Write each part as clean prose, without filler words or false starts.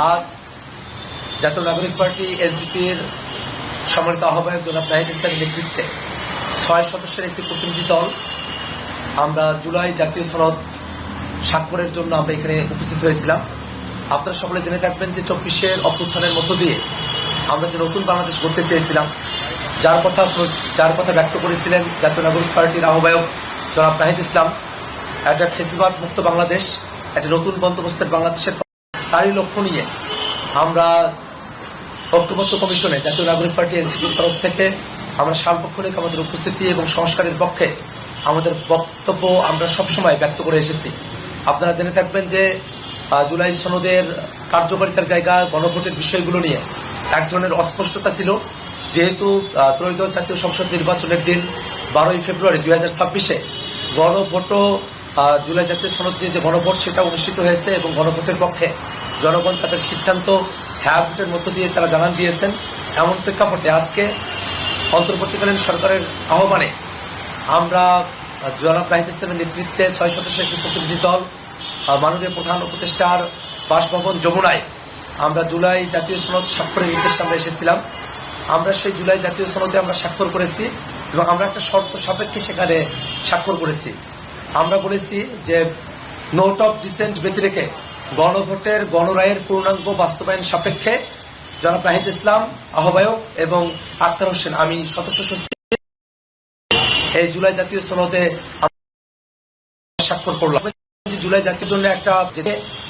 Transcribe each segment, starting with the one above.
আজ জাতীয় নাগরিক পার্টি এনসিপির সম্মানিত আহ্বায়ক জনাব নাহিদ ইসলামের নেতৃত্বে 6 সদস্যের একটি প্রতিনিধি দল আমরা জুলাই জাতীয় সনদ স্বাক্ষরের জন্য আমরা এখানে উপস্থিত হয়েছিলাম। আপনারা সকলে জেনে থাকবেন যে 24-এর অভ্যুত্থানের মধ্য দিয়ে আমরা যে নতুন বাংলাদেশ গড়তে চেয়েছিলাম, যার কথা ব্যক্ত করেছিলেন জাতীয় নাগরিক পার্টির আহ্বায়ক জনাব নাহিদ ইসলাম, একটা ফেসিবাদ মুক্ত বাংলাদেশ, একটা নতুন বন্দোবস্তের বাংলাদেশের তারই লক্ষ্য নিয়ে আমরা ঐক্যবদ্ধ কমিশনে জাতীয় নাগরিক পার্টি এনসিপির তরফ থেকে আমরা সার্বক্ষণিক আমাদের উপস্থিতি এবং সংস্কারের পক্ষে আমাদের বক্তব্য আমরা সবসময় ব্যক্ত করে এসেছি। আপনারা জেনে থাকবেন যে জুলাই সনদের কার্যকারিতার জায়গা গণভোটের বিষয়গুলো নিয়ে এক ধরনের অস্পষ্টতা ছিল, যেহেতু ত্রয়োদশ জাতীয় সংসদ নির্বাচনের দিন 12ই ফেব্রুয়ারি 2026-এ গণভোটও জুলাই জাতীয় সনদ নিয়ে যে গণভোট সেটা অনুষ্ঠিত হয়েছে এবং গণভোটের পক্ষে জনগণ তাদের সিদ্ধান্ত হ্যাঁ ভোটের মধ্য দিয়ে তারা জানান দিয়েছেন। এমন প্রেক্ষাপটে আজকে অন্তর্বর্তীকালীন সরকারের আহ্বানে আমরা জনাব নাহিদ ইসলামের নেতৃত্বে 6 সদস্যের একটি প্রতিনিধি দল মাননীয় প্রধান উপদেষ্টার বাসভবন যমুনায় আমরা জুলাই জাতীয় সনদ স্বাক্ষরের নির্দেশে আমরা এসেছিলাম। আমরা সেই জুলাই জাতীয় সনদে আমরা স্বাক্ষর করেছি এবং আমরা একটা শর্ত সাপেক্ষে সেখানে স্বাক্ষর করেছি। আমরা বলেছি যে নোট অফ ডিসেন্ট ব্যতিরেকে গণভোটের গণরায়ের পূর্ণাঙ্গ বাস্তবায়ন সাপেক্ষে জনাব নাহিদ ইসলাম আহ্বায়ক এবং আক্তার হোসেন আমি সদস্য সচিব এই জুলাই জাতীয় সনদে স্বাক্ষর করলাম। জুলাই জাতির জন্য একটা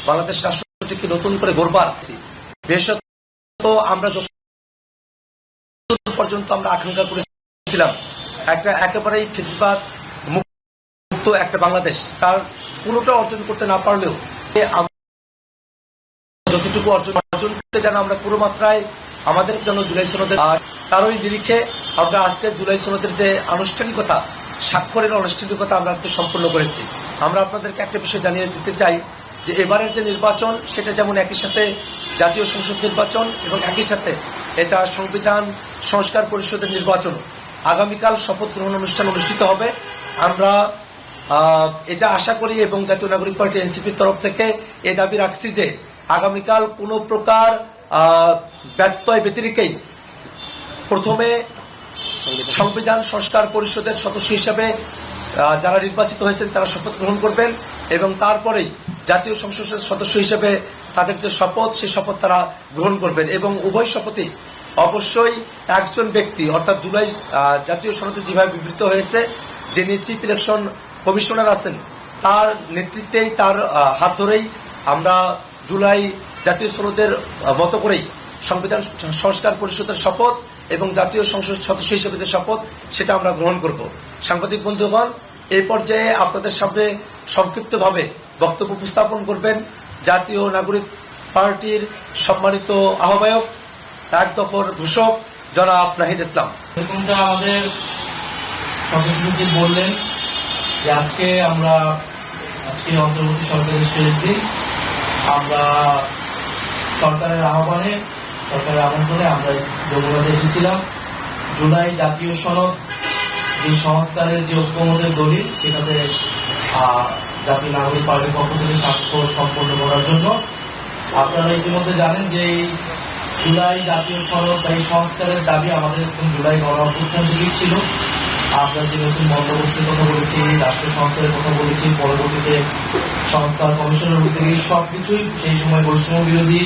বাংলাদেশ রাষ্ট্রটিকে নতুন করে গড়বার বিশেষত আমরা যত পর্যন্ত আমরা আকাঙ্ক্ষা করেছিলাম একটা একেবারেই ফেসিবাদ মুক্ত একটা বাংলাদেশ, তার পুরোটা অর্জন করতে না পারলেও যতটুকু অর্জন করতে যেন আমরা পুরো মাত্রায় আমাদের জন্য জুলাই সনদের তারই নিরিখে আমরা আজকে জুলাই সনদের যে আনুষ্ঠানিকতা স্বাক্ষরের আনুষ্ঠানিকতা আমরা আজকে সম্পন্ন করেছি। আমরা আপনাদেরকে একটা বিষয় জানিয়ে দিতে চাই যে এবারের যে নির্বাচন সেটা যেমন একই সাথে জাতীয় সংসদ নির্বাচন এবং একই সাথে এটা সংবিধান সংস্কার পরিষদের নির্বাচন। আগামীকাল শপথ গ্রহণ অনুষ্ঠান অনুষ্ঠিত হবে। আমরা এটা আশা করি এবং জাতীয় নাগরিক পার্টি এনসিপির তরফ থেকে এ দাবি রাখছি যে আগামীকাল কোনো প্রকার ব্যত্যয় ব্যতিরেকেই প্রথমে সংবিধান সংস্কার পরিষদের সদস্য হিসেবে যারা নির্বাচিত হয়েছেন তারা শপথ গ্রহণ করবেন এবং তারপরেই জাতীয় সংসদের সদস্য হিসেবে তাদের যে শপথ সেই শপথ তারা গ্রহণ করবেন এবং উভয় শপথই অবশ্যই একজন ব্যক্তি অর্থাৎ জুলাই জাতীয় সনদে যেভাবে বিবৃত হয়েছে যিনি চিফ ইলেকশন কমিশনার আছেন তার নেতৃত্বেই তার হাত ধরেই আমরা জুলাই জাতীয় সনদের মতো করেই সংবিধান সংস্কার পরিষদের শপথ এবং জাতীয় সংসদ সদস্য হিসেবে যে শপথ সেটা আমরা গ্রহণ করব। সাংবাদিক বন্ধুগণ, এই পর্যায়ে আপনাদের সামনে সংক্ষিপ্তভাবে বক্তব্য উপস্থাপন করবেন জাতীয় নাগরিক পার্টির সম্মানিত আহ্বায়ক এক দফর ঘোষক জনাব নাহিদ ইসলাম। আমাদের সদস্যদের বললেন যে আজকে অন্তর্বর্তী সরকারের শেষ দিন, আমরা সরকারের আমন্ত্রণে আমরা যমুনাতে এসেছিলাম। জুলাই জাতীয় সনদ যে সংস্কারের যে ঐক্যমতের দলিল সেটাতে জাতীয় নাগরিক পার্টির পক্ষ থেকে স্বাক্ষর সম্পন্ন করার জন্য। আপনারা ইতিমধ্যে জানেন যে এই জুলাই জাতীয় সনদ বা এই সংস্কারের দাবি আমাদের জুলাই গণ অভ্যুত্থান থেকেই ছিল। আমরা যে নতুন বন্দোবস্তের কথা বলেছি, রাষ্ট্র সংস্কারের কথা বলেছি, পরবর্তীতে সংস্কার কমিশনের উদ্যোগে সবকিছুই সেই সময় বৈষম্য বিরোধী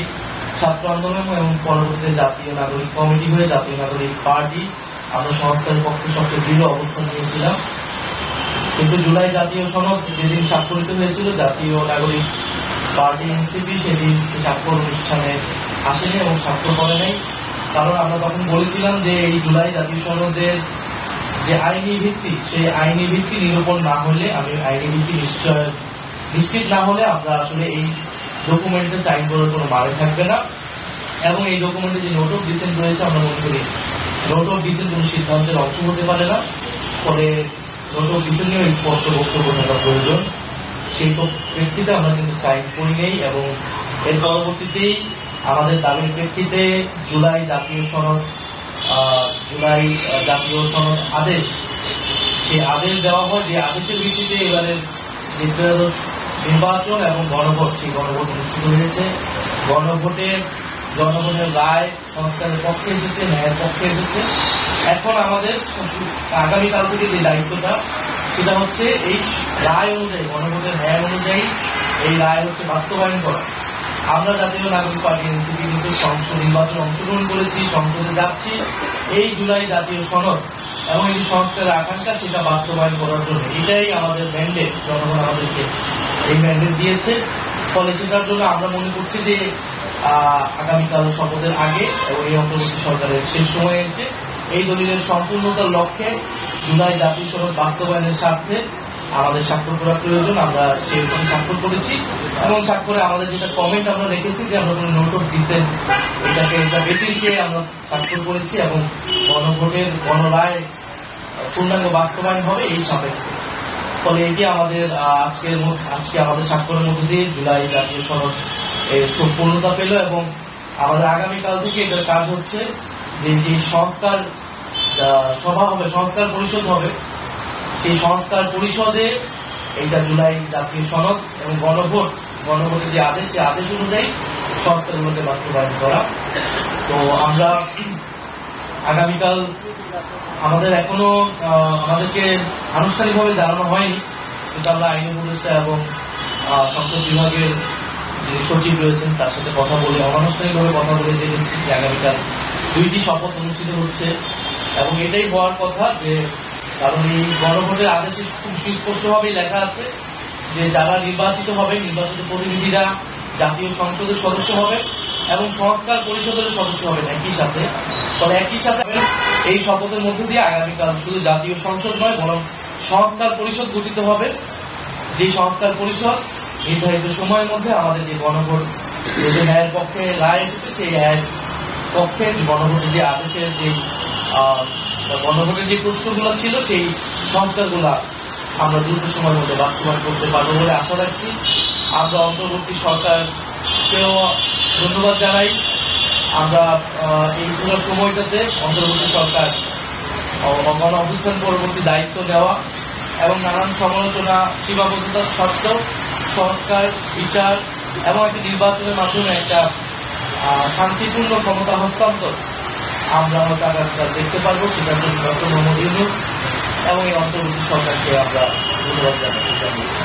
ছাত্র আন্দোলন এবং পরবর্তীতে জাতীয় নাগরিক কমিটি হয়ে জাতীয় নাগরিক পার্টি আমরা সংস্কারের পক্ষে সবচেয়ে দৃঢ় অবস্থান নিয়েছিলাম। কিন্তু জুলাই জাতীয় সনদ যেদিন স্বাক্ষরিত হয়েছিল জাতীয় নাগরিক পার্টি এনসিপি সেদিন স্বাক্ষর অনুষ্ঠানে আসেনি এবং স্বাক্ষর করে নাই। কারণ আমরা তখন বলেছিলাম যে এই জুলাই জাতীয় সনদের যে আইনি ভিত্তি সেই আইনি ভিত্তি নিরূপণ না হলে আইনি ভিত্তি নিশ্চিত না হলে আমরা আসলে এই ডকুমেন্টে সাইন করার কোনো মানে থাকবে না এবং এই ডকুমেন্টে যে নোট অফ ডিসেন্ট রয়েছে আমরা মনে করি নোট অফ ডিসেন্ট কোনো সিদ্ধান্তের অংশ হতে পারে না। ফলে নোট অফ ডিসেন্ট নিয়েও স্পষ্ট বক্তব্য থাকা প্রয়োজন। সেই প্রেক্ষিতে আমরা কিন্তু সাইন করি নেই এবং এর পরবর্তীতেই আমাদের দাবির প্রেক্ষিতে জুলাই জাতীয় সনদ আদেশ সেই আদেশ দেওয়া হয়, যে আদেশের ভিত্তিতে এবারের নির্বাচন এবং গণভোট, সেই গণভোট অনুষ্ঠিত হয়েছে। গণভোটের জনগণের রায় সংস্কারের পক্ষে এসেছে, ন্যায়ের পক্ষে এসেছে। এখন আমাদের আগামীকাল থেকে যে দায়িত্বটা, সেটা হচ্ছে এই রায় অনুযায়ী, গণভোটের ন্যায় অনুযায়ী এই রায় হচ্ছে বাস্তবায়ন করা। আমরা জাতীয় নাগরিক পার্টি এনসিপি কিন্তু সংসদ নির্বাচনে অংশগ্রহণ করেছি, সংসদে যাচ্ছি এই জুলাই জাতীয় সনদ এবং এই যে সংস্কারের আকাঙ্ক্ষা, সেটা বাস্তবায়ন করার জন্য। এটাই আমাদের ম্যান্ডেট, জনগণ আমাদেরকে এই ম্যান্ডেট দিয়েছে। ফলে সেটার জন্য আমরা মনে করছি যে আগামীকাল শপথের আগে এবং এই অন্তর্বর্তী সরকারের শেষ সময়ে এসে এই দলিলের সম্পূর্ণতার লক্ষ্যে জুলাই জাতীয় সনদ বাস্তবায়নের স্বার্থে আমাদের স্বাক্ষর করা প্রয়োজন। আমরা সেরকম স্বাক্ষর করেছি এবং স্বাক্ষরে আমাদের যেটা কমেন্ট আমরা রেখেছি যে আমরা কোনো নোট অফ ডিসেন্ট এটা ব্যতিরিকে আমরা স্বাক্ষর করেছি এবং গণভোটের গণরায় পূর্ণাঙ্গ বাস্তবায়ন হবে এই সাপেক্ষে। ফলে এটি আমাদের আজকে আমাদের স্বাক্ষরের মধ্যে দিয়ে জুলাই জাতীয় সনদ সম্পূর্ণতা পেল এবং আমাদের আগামীকাল থেকে এটার কাজ হচ্ছে যে সংস্কার সভা হবে, সংস্কার পরিষদ হবে, সেই সংস্কার পরিষদে এইটা জুলাই জাতীয় সনদ এবং গণভোটের যে আদেশ, সেই আদেশ অনুযায়ী সংস্কারগুলোকে বাস্তবায়ন করা। তো আমরা আগামীকাল আমাদের এখনো আমাদেরকে আনুষ্ঠানিকভাবে জানানো হয়নি, কিন্তু আমরা আইন উপদেষ্টা এবং সংসদ বিভাগের যে সচিব রয়েছেন তার সাথে কথা বলে, অনানুষ্ঠানিকভাবে কথা বলে দেখেছি যে আগামীকাল 2টি শপথ অনুষ্ঠিত হচ্ছে এবং এটাই হওয়ার কথা। যে কারণ এই গণভোটের আদেশে খুব সুস্পষ্টভাবেই লেখা আছে যে যারা নির্বাচিত হবে, নির্বাচিত প্রতিনিধিরা জাতীয় সংসদের সদস্য হবে এবং সংস্কার পরিষদের সদস্য হবেন একই সাথে। ফলে একই সাথে এই শপথের মধ্যে দিয়ে আগামীকাল শুধু জাতীয় সংসদ নয়, বরং সংস্কার পরিষদ গঠিত হবে। যে সংস্কার পরিষদ নির্ধারিত সময়ের মধ্যে আমাদের যে গণভোট, যে ন্যায়ের পক্ষে রায় এসেছে, সেই ন্যায়ের পক্ষে গণভোটের যে আদেশের যে গণভোটের যে প্রশ্নগুলো ছিল, সেই সংস্কারগুলা আমরা দ্রুত সময়ের মধ্যে বাস্তবায়ন করতে পারবো বলে আশা রাখছি। আমরা অন্তর্বর্তী সরকারকেও ধন্যবাদ জানাই। আমরা এই পুরো সময়টাতে অন্তর্বর্তী সরকার গণ অভ্যুত্থান পরবর্তী দায়িত্ব নেওয়া এবং নানান সমালোচনা, সীমাবদ্ধতা সত্ত্বেও সংস্কার, বিচার এবং একটি নির্বাচনের মাধ্যমে একটা শান্তিপূর্ণ ক্ষমতা হস্তান্তর আমরা হয়তো আগামীকাল দেখতে পারবো। সেটার জন্য ডক্টর মোহাম্মদ ইউনূস এবং এই অন্তর্বর্তী সরকারকে আমরা ধন্যবাদ জানিয়েছি।